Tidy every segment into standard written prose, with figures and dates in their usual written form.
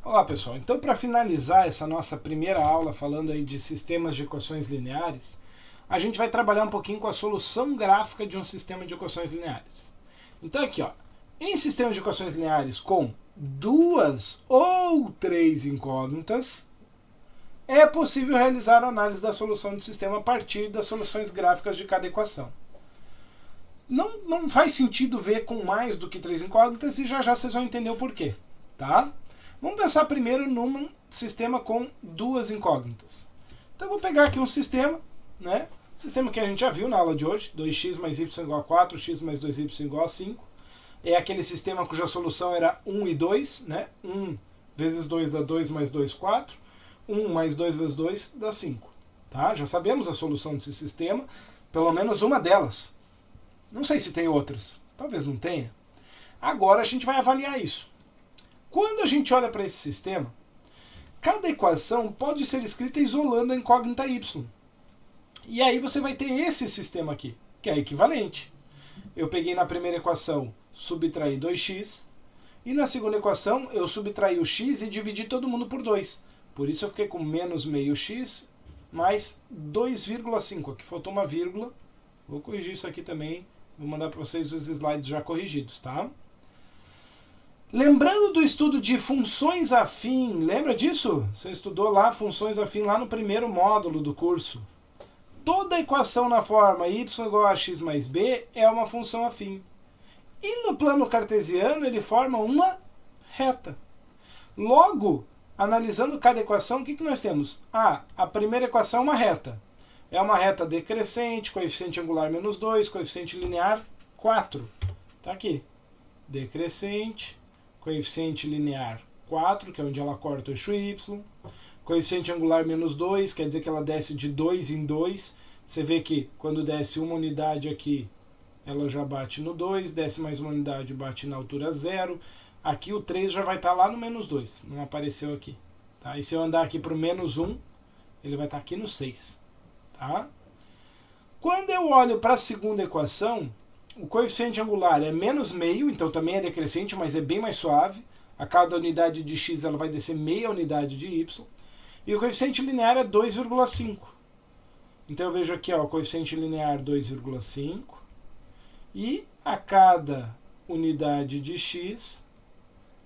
Olá pessoal, então para finalizar essa nossa primeira aula falando aí de sistemas de equações lineares, a gente vai trabalhar um pouquinho com a solução gráfica de um sistema de equações lineares. Então aqui ó, em sistemas de equações lineares com duas ou três incógnitas, é possível realizar a análise da solução do sistema a partir das soluções gráficas de cada equação. Não faz sentido ver com mais do que três incógnitas e já vocês vão entender o porquê, tá? Vamos pensar primeiro num sistema com duas incógnitas. Então eu vou pegar aqui um sistema, né? Sistema que a gente já viu na aula de hoje, 2x mais y igual a 4, x mais 2y igual a 5. É aquele sistema cuja solução era 1 e 2, né? 1 vezes 2 dá 2 mais 2, 4. 1 mais 2 vezes 2 dá 5. Tá? Já sabemos a solução desse sistema, pelo menos uma delas. Não sei se tem outras, talvez não tenha. Agora a gente vai avaliar isso. Quando a gente olha para esse sistema, cada equação pode ser escrita isolando a incógnita y. E aí você vai ter esse sistema aqui, que é equivalente. Eu peguei na primeira equação, subtraí 2x, e na segunda equação eu subtraí o x e dividi todo mundo por 2. Por isso eu fiquei com menos meio x mais 2,5. Aqui faltou uma vírgula. Vou corrigir isso aqui também. Vou mandar para vocês os slides já corrigidos, tá? Lembrando do estudo de funções afim, lembra disso? Você estudou lá funções afim lá no primeiro módulo do curso. Toda equação na forma y igual a x mais b é uma função afim. E no plano cartesiano ele forma uma reta. Logo, analisando cada equação, o que nós temos? A primeira equação é uma reta. É uma reta decrescente, coeficiente angular menos 2, coeficiente linear 4. Está aqui. Decrescente, coeficiente linear 4, que é onde ela corta o eixo y. Coeficiente angular menos 2, quer dizer que ela desce de 2 em 2. Você vê que quando desce uma unidade aqui, ela já bate no 2, desce mais uma unidade, bate na altura 0. Aqui o 3 já vai estar lá no menos 2, não apareceu aqui. Tá? E se eu andar aqui para o menos 1, ele vai estar aqui no 6. Tá? Quando eu olho para a segunda equação, o coeficiente angular é menos meio, então também é decrescente, mas é bem mais suave. A cada unidade de x ela vai descer meia unidade de y. E o coeficiente linear é 2,5. Então eu vejo aqui ó, o coeficiente linear 2,5. E a cada unidade de x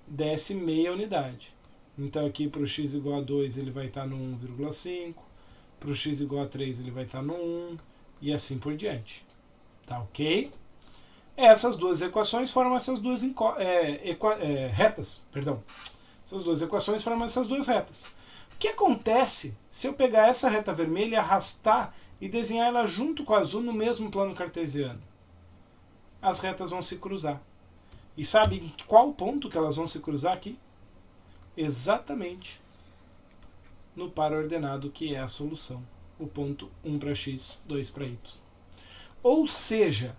desce meia unidade. Então aqui para o x igual a 2 ele vai estar no 1,5. Para o x igual a 3 ele vai estar no 1. E assim por diante. Tá ok? Essas duas equações formam essas duas retas. Perdão. Essas duas equações formam essas duas retas. O que acontece se eu pegar essa reta vermelha, arrastar e desenhar ela junto com a azul no mesmo plano cartesiano? As retas vão se cruzar. E sabe em qual ponto que elas vão se cruzar aqui? Exatamente no par ordenado, que é a solução. O ponto 1 para x, 2 para y. Ou seja,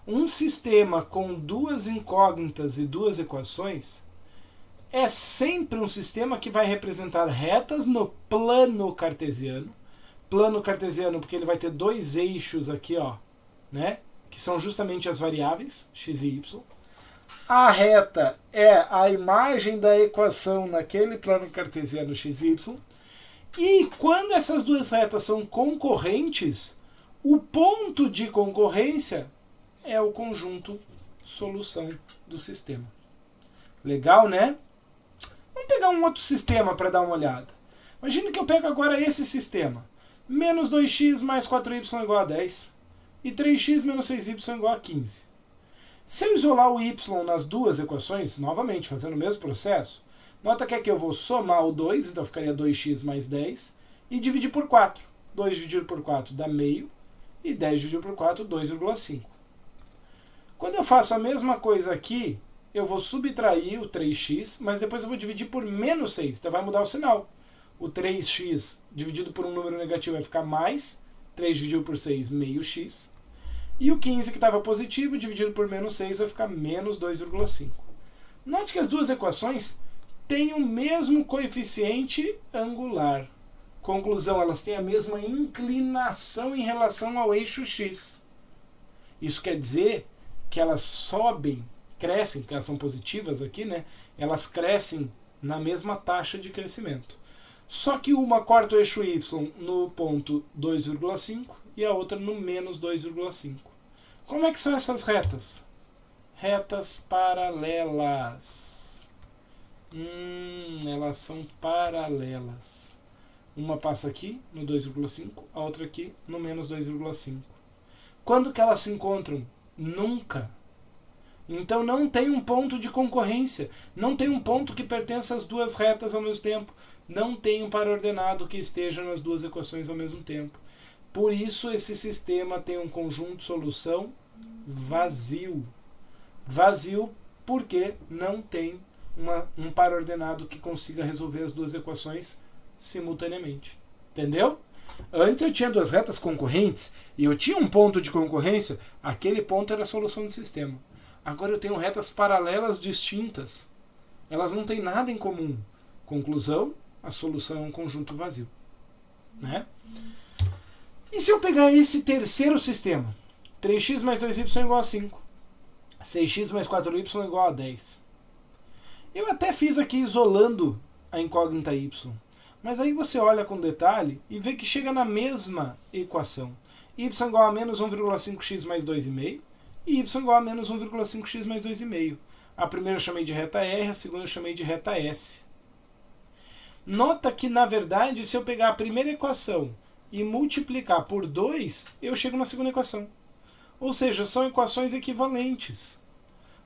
um sistema com duas incógnitas e duas equações é sempre um sistema que vai representar retas no plano cartesiano. Plano cartesiano porque ele vai ter dois eixos aqui, ó, né, que são justamente as variáveis x e y. A reta é a imagem da equação naquele plano cartesiano x e y. E quando essas duas retas são concorrentes, o ponto de concorrência é o conjunto solução do sistema. Legal, né? Vamos pegar um outro sistema para dar uma olhada. Imagina que eu pego agora esse sistema. Menos 2x mais 4y igual a 10. E 3x menos 6y igual a 15. Se eu isolar o y nas duas equações, novamente fazendo o mesmo processo, nota que aqui eu vou somar o 2, então ficaria 2x mais 10, e dividir por 4. 2 dividido por 4 dá meio, e 10 dividido por 4, 2,5. Quando eu faço a mesma coisa aqui, eu vou subtrair o 3x, mas depois eu vou dividir por menos 6, então vai mudar o sinal. O 3x dividido por um número negativo vai ficar mais, 3 dividido por 6, meio x. E o 15 que estava positivo, dividido por menos 6, vai ficar menos 2,5. Note que as duas equações têm o mesmo coeficiente angular. Conclusão, elas têm a mesma inclinação em relação ao eixo x. Isso quer dizer que elas sobem, crescem, que elas são positivas aqui, né? Elas crescem na mesma taxa de crescimento. Só que uma corta o eixo y no ponto 2,5 e a outra no menos 2,5. Como é que são essas retas? Retas paralelas. Elas são paralelas. Uma passa aqui no 2,5, a outra aqui no menos 2,5. Quando que elas se encontram? Nunca. Então não tem um ponto de concorrência. Não tem um ponto que pertença às duas retas ao mesmo tempo. Não tem um par ordenado que esteja nas duas equações ao mesmo tempo. Por isso esse sistema tem um conjunto de solução vazio. Vazio porque não tem um par ordenado que consiga resolver as duas equações simultaneamente. Entendeu? Antes eu tinha duas retas concorrentes e eu tinha um ponto de concorrência, aquele ponto era a solução do sistema. Agora eu tenho retas paralelas distintas. Elas não têm nada em comum. Conclusão, a solução é um conjunto vazio. Né? E se eu pegar esse terceiro sistema? 3x mais 2y igual a 5. 6x mais 4y igual a 10. Eu até fiz aqui isolando a incógnita y. Mas aí você olha com detalhe e vê que chega na mesma equação. Y igual a menos 1,5x mais 2,5 e y igual a menos 1,5x mais 2,5. A primeira eu chamei de reta R, a segunda eu chamei de reta S. Nota que, na verdade, se eu pegar a primeira equação e multiplicar por 2, eu chego na segunda equação. Ou seja, são equações equivalentes.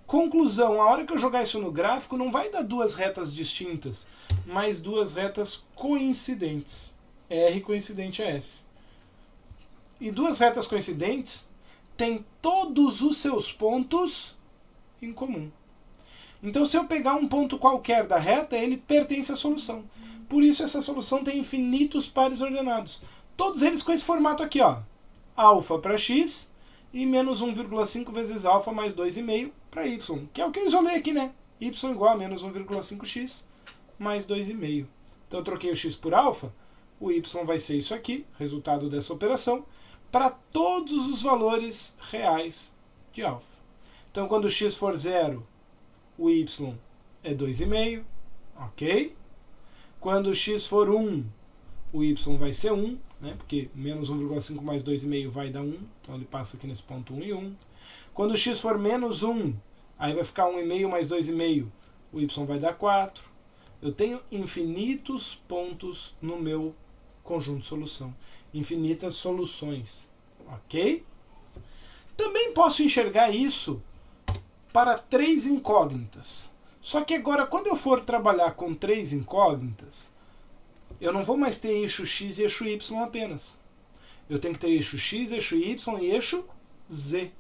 Conclusão, a hora que eu jogar isso no gráfico, não vai dar duas retas distintas, mas duas retas coincidentes. R coincidente a S. E duas retas coincidentes têm todos os seus pontos em comum. Então, se eu pegar um ponto qualquer da reta, ele pertence à solução. Por isso, essa solução tem infinitos pares ordenados. Todos eles com esse formato aqui, ó. Alfa para x e menos 1,5 vezes alfa mais 2,5 para y, que é o que eu isolei aqui, né? Y igual a menos 1,5x mais 2,5. Então eu troquei o x por alfa, o y vai ser isso aqui, resultado dessa operação, para todos os valores reais de alfa. Então quando o x for 0, o y é 2,5, ok? Quando o x for 1, o y vai ser 1, né? Porque menos 1,5 mais 2,5 vai dar 1, então ele passa aqui nesse ponto 1 e 1. Quando o x for menos 1, aí vai ficar 1,5 mais 2,5, o y vai dar 4. Eu tenho infinitos pontos no meu conjunto de solução. Infinitas soluções. Ok? Também posso enxergar isso para três incógnitas. Só que agora, quando eu for trabalhar com três incógnitas, eu não vou mais ter eixo x e eixo y apenas. Eu tenho que ter eixo x, eixo y e eixo z.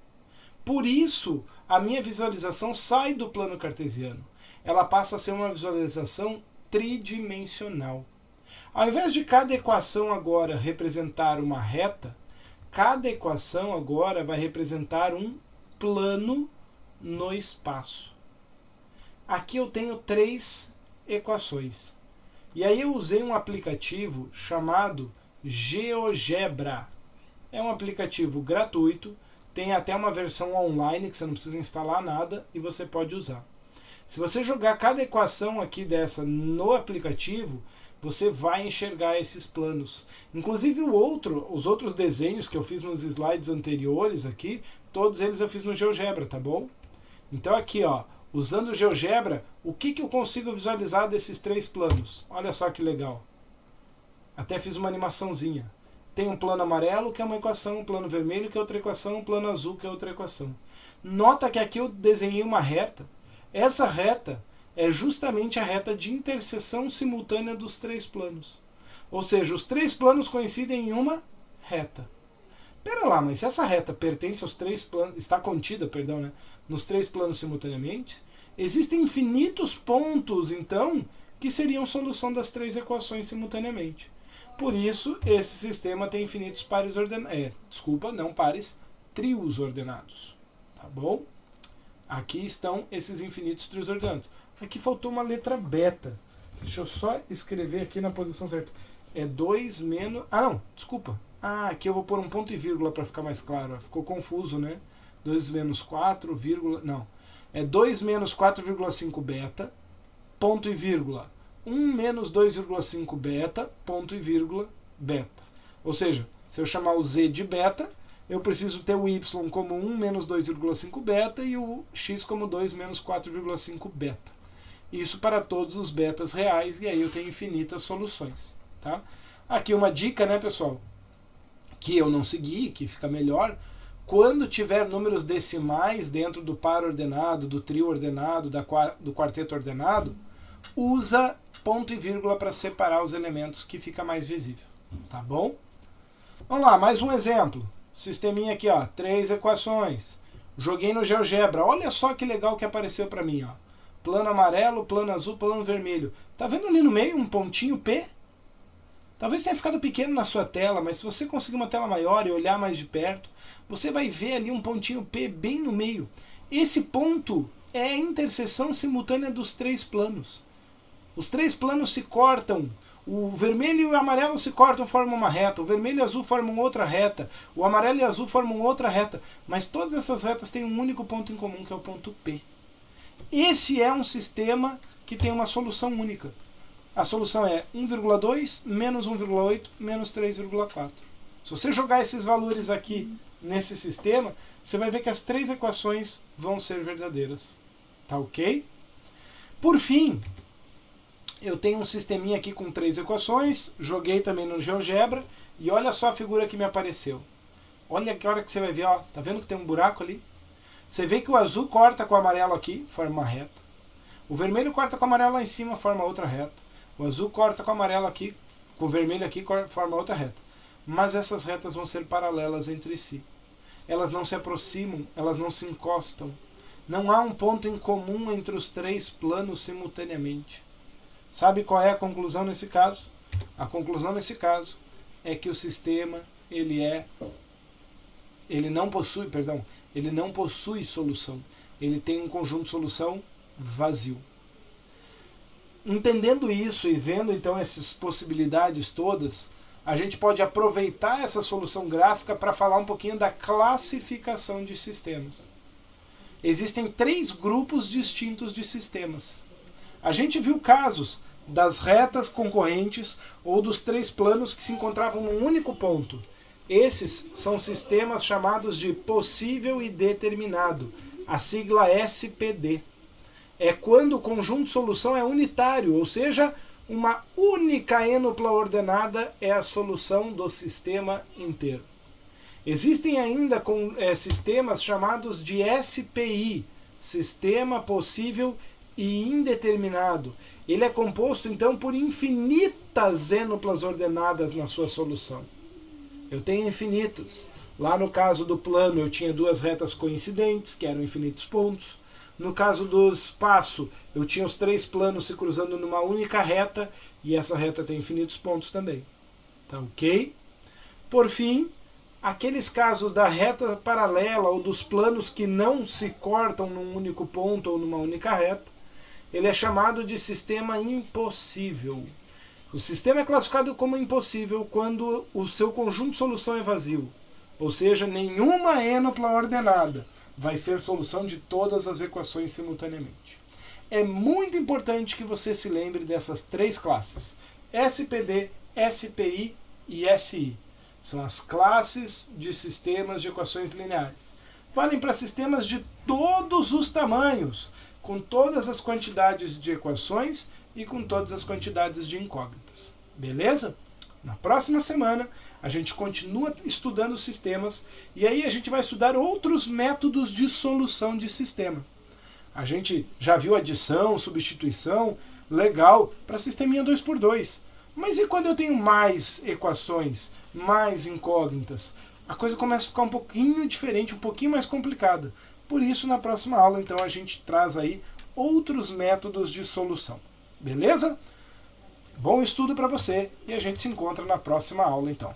Por isso, a minha visualização sai do plano cartesiano. Ela passa a ser uma visualização tridimensional. Ao invés de cada equação agora representar uma reta, cada equação agora vai representar um plano no espaço. Aqui eu tenho três equações. E aí eu usei um aplicativo chamado GeoGebra. É um aplicativo gratuito, tem até uma versão online que você não precisa instalar nada e você pode usar. Se você jogar cada equação aqui dessa no aplicativo, você vai enxergar esses planos. Inclusive os outros desenhos que eu fiz nos slides anteriores aqui, todos eles eu fiz no GeoGebra, tá bom? Então aqui, ó, usando o GeoGebra, o que eu consigo visualizar desses três planos? Olha só que legal. Até fiz uma animaçãozinha. Tem um plano amarelo, que é uma equação, um plano vermelho, que é outra equação, um plano azul, que é outra equação. Nota que aqui eu desenhei uma reta. Essa reta é justamente a reta de interseção simultânea dos três planos. Ou seja, os três planos coincidem em uma reta. Pera lá, mas se essa reta pertence aos três planos, está contida, perdão, né, nos três planos simultaneamente, existem infinitos pontos, então, que seriam solução das três equações simultaneamente. Por isso, esse sistema tem infinitos pares ordenados. Não pares, trios ordenados. Tá bom? Aqui estão esses infinitos trios ordenados. Aqui faltou uma letra beta. Deixa eu só escrever aqui na posição certa. É 2 menos... Ah, não, desculpa. Ah, aqui eu vou pôr um ponto e vírgula para ficar mais claro. Ficou confuso, né? 2 menos 4, vírgula... Não. É 2 menos 4,5 beta ponto e vírgula, 1 menos 2,5 beta, ponto e vírgula, beta. Ou seja, se eu chamar o z de beta, eu preciso ter o y como 1 menos 2,5 beta e o x como 2 menos 4,5 beta. Isso para todos os betas reais, e aí eu tenho infinitas soluções. Tá? Aqui uma dica, né, pessoal, que eu não segui, que fica melhor. Quando tiver números decimais dentro do par ordenado, do trio ordenado, do quarteto ordenado, usa ponto e vírgula para separar os elementos, que fica mais visível. Tá bom? Vamos lá, mais um exemplo. Sisteminha aqui, ó, 3 equações. Joguei no GeoGebra. Olha só que legal que apareceu para mim, ó. Plano amarelo, plano azul, plano vermelho. Tá vendo ali no meio um pontinho P? Talvez tenha ficado pequeno na sua tela, mas se você conseguir uma tela maior e olhar mais de perto, você vai ver ali um pontinho P bem no meio. Esse ponto é a interseção simultânea dos 3 planos. Os 3 planos se cortam. O vermelho e o amarelo se cortam, formam uma reta. O vermelho e o azul formam outra reta. O amarelo e o azul formam outra reta. Mas todas essas retas têm um único ponto em comum, que é o ponto P. Esse é um sistema que tem uma solução única. A solução é 1,2 menos 1,8 menos 3,4. Se você jogar esses valores aqui nesse sistema, você vai ver que as 3 equações vão ser verdadeiras. Tá ok? Por fim, eu tenho um sisteminha aqui com 3 equações, joguei também no GeoGebra, e olha só a figura que me apareceu. Olha que hora que você vai ver, ó, tá vendo que tem um buraco ali? Você vê que o azul corta com o amarelo aqui, forma uma reta. O vermelho corta com o amarelo lá em cima, forma outra reta. O azul corta com o amarelo aqui, com o vermelho aqui, forma outra reta. Mas essas retas vão ser paralelas entre si. Elas não se aproximam, elas não se encostam. Não há um ponto em comum entre os 3 planos simultaneamente. Sabe qual é a conclusão nesse caso? A conclusão nesse caso é que o sistema ele não possui solução. Ele tem um conjunto de solução vazio. Entendendo isso e vendo então essas possibilidades todas, a gente pode aproveitar essa solução gráfica para falar um pouquinho da classificação de sistemas. Existem 3 grupos distintos de sistemas. A gente viu casos das retas concorrentes ou dos 3 planos que se encontravam num único ponto. Esses são sistemas chamados de possível e determinado, a sigla SPD. É quando o conjunto de solução é unitário, ou seja, uma única ênupla ordenada é a solução do sistema inteiro. Existem ainda sistemas chamados de SPI, Sistema Possível e Indeterminado. Ele é composto, então, por infinitas ênuplas ordenadas na sua solução. Eu tenho infinitos. Lá no caso do plano, eu tinha 2 retas coincidentes, que eram infinitos pontos. No caso do espaço, eu tinha os 3 planos se cruzando numa única reta, e essa reta tem infinitos pontos também. Tá ok? Por fim, aqueles casos da reta paralela ou dos planos que não se cortam num único ponto ou numa única reta, ele é chamado de sistema impossível. O sistema é classificado como impossível quando o seu conjunto de solução é vazio, ou seja, nenhuma ênupla ordenada vai ser solução de todas as equações simultaneamente. É muito importante que você se lembre dessas 3 classes, SPD, SPI e SI. São as classes de sistemas de equações lineares. Valem para sistemas de todos os tamanhos, com todas as quantidades de equações e com todas as quantidades de incógnitas. Beleza? Na próxima semana, a gente continua estudando sistemas e aí a gente vai estudar outros métodos de solução de sistema. A gente já viu adição, substituição, legal, para sisteminha 2x2. Mas e quando eu tenho mais equações, mais incógnitas? A coisa começa a ficar um pouquinho diferente, um pouquinho mais complicada. Por isso, na próxima aula, então, a gente traz aí outros métodos de solução. Beleza? Bom estudo para você e a gente se encontra na próxima aula, então.